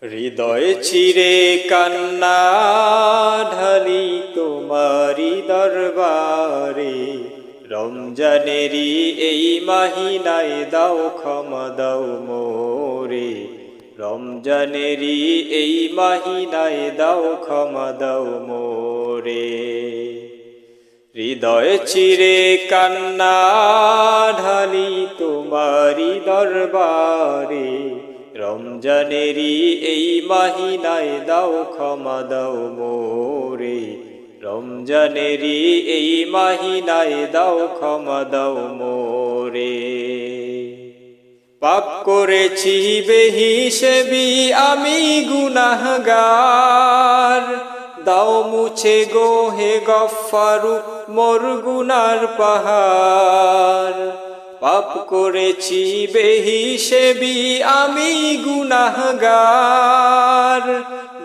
হৃদয় চিরে কান্না ঢালি তোমারি দরবারে, রমজানেরই এই মাহিনায় দাও ক্ষমা দাও মোরে। রমজানেরই এই মাহিনায় দাও ক্ষমা দাও মোরে। হৃদয় চিরে কান্না ঢালি তোমারি দরবারে, রমজানেরই এই মাহিনায় দাও ক্ষমা দাও মোরে। রমজানেরই এই মাহিনায় দাও ক্ষমা দাও মোরে। পাপ করেছি বেহিসেবি আমি গুনাহগার, দাও মুছে গো হে গফফারু মোর গুনার পাহাড়। পাপ করেছি বেহিসেবি আমি গুনাহগার,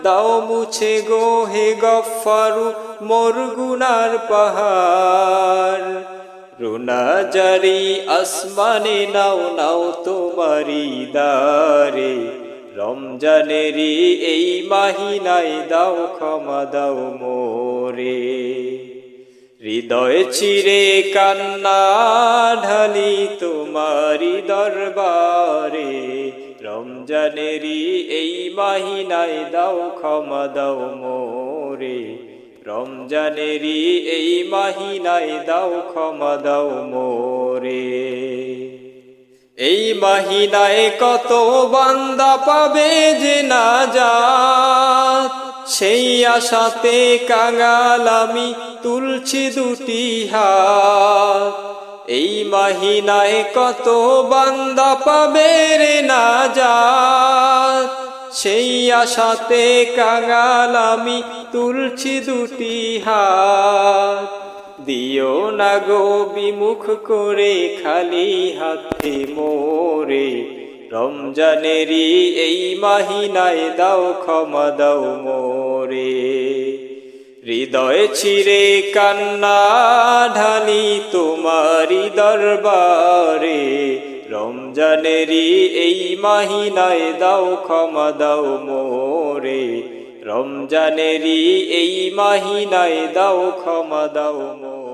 দাও মুছে গো হে গফফারু মোর গুনার পাহাড়। রুনা জারি আসমানে নাও নাও তোমারি দারে, রমজানেরই এই মাহিনায় দাও ক্ষমা দাও মোরে। হৃদয় চিরে কান্না ঢালি তোমারি দরবারে, রমজানেরই এই মাহিনায় দাও ক্ষমা দাও মোরে। রমজানেরই এই মাহিনায় দাও ক্ষমা দাও মোরে। এই মাহিনায় কত বান্দা পাবে যে নাজাত, সেই আশাতে কাঙাল আমি তুলছি দুটি হাত। এই মাহিনায় কত বান্দা পাবে রে নাজাত, সেই আশাতে কাঙাল আমি তুলছি দুটি হাত। দিও না গো বিমুখ করে খালি হাতে মোরে, রমজানেরই এই মাহিনায় দাও ক্ষমা দাও মোরে। হৃদয় চিরে কান্না ঢালি তোমারি দরবারে, রমজানেরই এই মাহিনায় দাও ক্ষমা দাও মোরে। রমজানেরই এই মাহিনায় দাও ক্ষমা দাও মোরে।